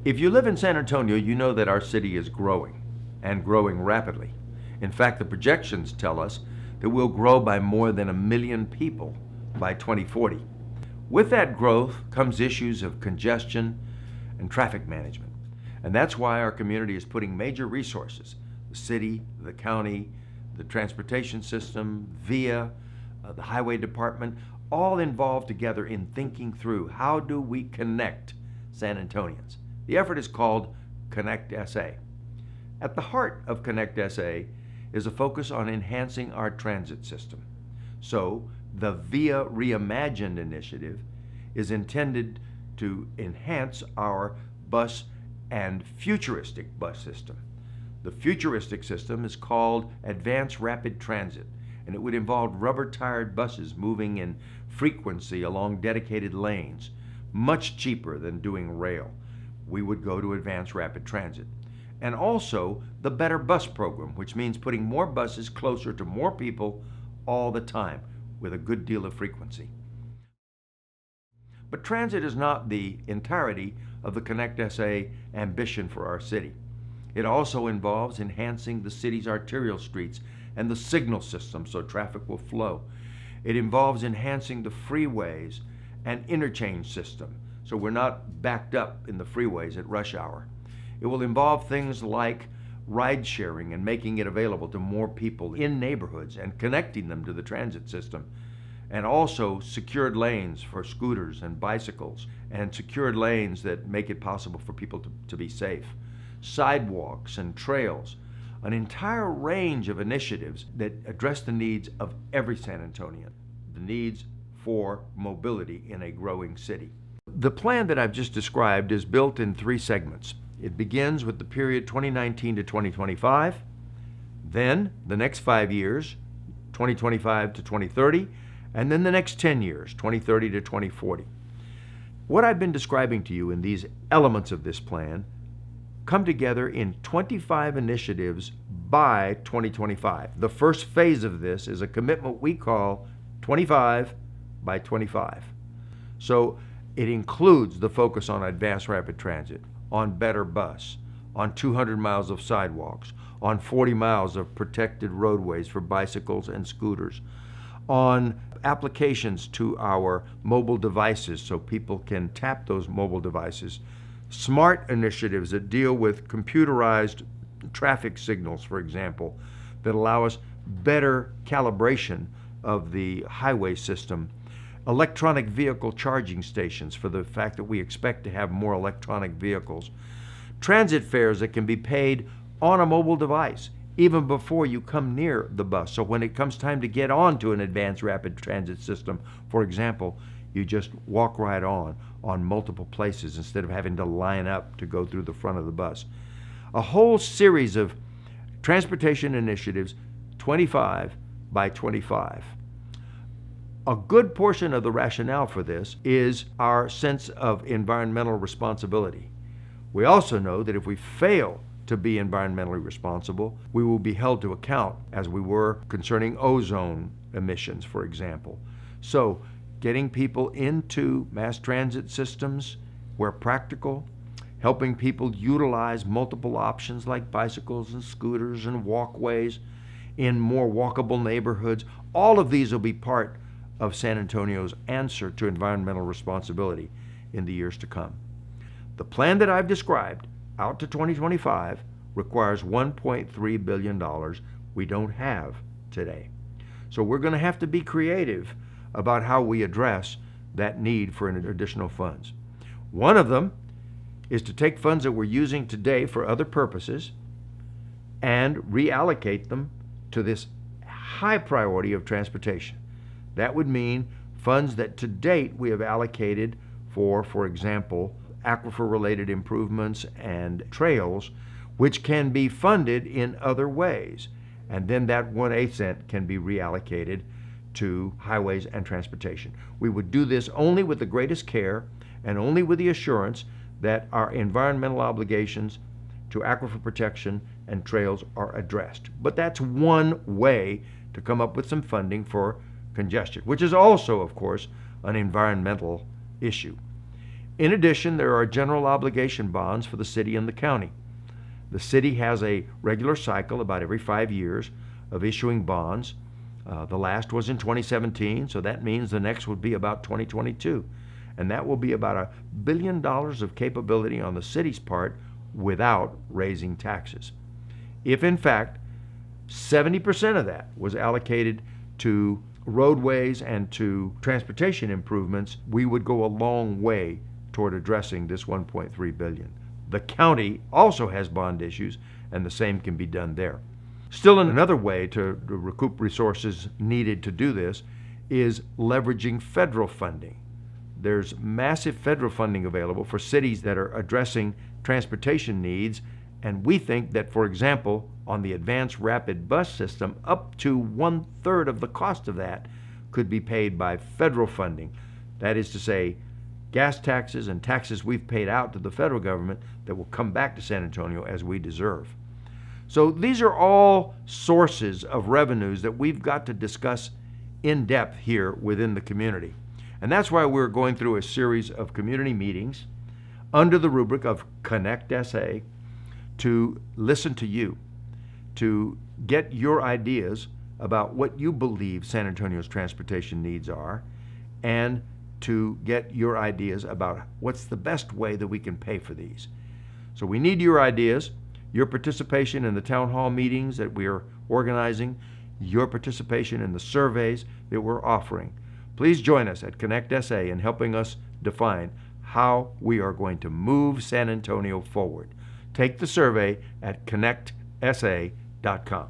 If you live in San Antonio, you know that our city is growing, and growing rapidly. In fact, the projections tell us that we'll grow by more than 1 million people by 2040. With that growth comes issues of congestion and traffic management. And that's why our community is putting major resources, the city, the county, the transportation system, VIA, the highway department, all involved together in thinking through how do we connect San Antonians. The effort is called ConnectSA. At the heart of ConnectSA is a focus on enhancing our transit system. So the VIA Reimagined initiative is intended to enhance our bus and futuristic bus system. The futuristic system is called Advanced Rapid Transit, and it would involve rubber-tired buses moving in frequency along dedicated lanes, much cheaper than doing rail. We would go to Advanced Rapid Transit. And also the Better Bus program, which means putting more buses closer to more people all the time with a good deal of frequency. But transit is not the entirety of the ConnectSA ambition for our city. It also involves enhancing the city's arterial streets and the signal system so traffic will flow. It involves enhancing the freeways and interchange system so we're not backed up in the freeways at rush hour. It will involve things like ride sharing and making it available to more people in neighborhoods and connecting them to the transit system. And also secured lanes for scooters and bicycles, and secured lanes that make it possible for people to be safe. Sidewalks and trails, an entire range of initiatives that address the needs of every San Antonian, the needs for mobility in a growing city. The plan that I've just described is built in 3 segments. It begins with the period 2019 to 2025, then the next 5 years, 2025 to 2030, and then the next 10 years, 2030 to 2040. What I've been describing to you in these elements of this plan come together in 25 initiatives by 2025. The first phase of this is a commitment we call 25 by 25. So it includes the focus on advanced rapid transit, on better bus, on 200 miles of sidewalks, on 40 miles of protected roadways for bicycles and scooters, on applications to our mobile devices so people can tap those mobile devices, smart initiatives that deal with computerized traffic signals, for example, that allow us better calibration of the highway system, electronic vehicle charging stations for the fact that we expect to have more electronic vehicles, transit fares that can be paid on a mobile device even before you come near the bus. So when it comes time to get onto an advanced rapid transit system, for example, you just walk right on multiple places instead of having to line up to go through the front of the bus. A whole series of transportation initiatives, 25 by 25. A good portion of the rationale for this is our sense of environmental responsibility. We also know that if we fail to be environmentally responsible, we will be held to account as we were concerning ozone emissions, for example. So getting people into mass transit systems where practical, helping people utilize multiple options like bicycles and scooters and walkways in more walkable neighborhoods, all of these will be part of San Antonio's answer to environmental responsibility in the years to come. The plan that I've described out to 2025 requires $1.3 billion we don't have today. So we're going to have to be creative about how we address that need for additional funds. One of them is to take funds that we're using today for other purposes and reallocate them to this high priority of transportation. That would mean funds that to date we have allocated for example, aquifer-related improvements and trails, which can be funded in other ways. And then that 1/8 cent can be reallocated to highways and transportation. We would do this only with the greatest care and only with the assurance that our environmental obligations to aquifer protection and trails are addressed. But that's one way to come up with some funding for congestion, which is also, of course, an environmental issue. In addition, there are general obligation bonds for the city and the county. The city has a regular cycle about every 5 years of issuing bonds. The last was in 2017, so that means the next would be about 2022. And that will be about $1 billion of capability on the city's part without raising taxes. If in fact 70% of that was allocated to roadways and to transportation improvements, we would go a long way toward addressing this $1.3 billion. The county also has bond issues, and the same can be done there. Still, another way to recoup resources needed to do this is leveraging federal funding. There's massive federal funding available for cities that are addressing transportation needs, and we think that, for example, on the advanced rapid bus system, up to 1/3 of the cost of that could be paid by federal funding. That is to say, gas taxes and taxes we've paid out to the federal government that will come back to San Antonio as we deserve. So these are all sources of revenues that we've got to discuss in depth here within the community. And that's why we're going through a series of community meetings under the rubric of ConnectSA to listen to you, to get your ideas about what you believe San Antonio's transportation needs are, and to get your ideas about what's the best way that we can pay for these. So we need your ideas, your participation in the town hall meetings that we are organizing, your participation in the surveys that we're offering. Please join us at ConnectSA in helping us define how we are going to move San Antonio forward. Take the survey at connectsa.com.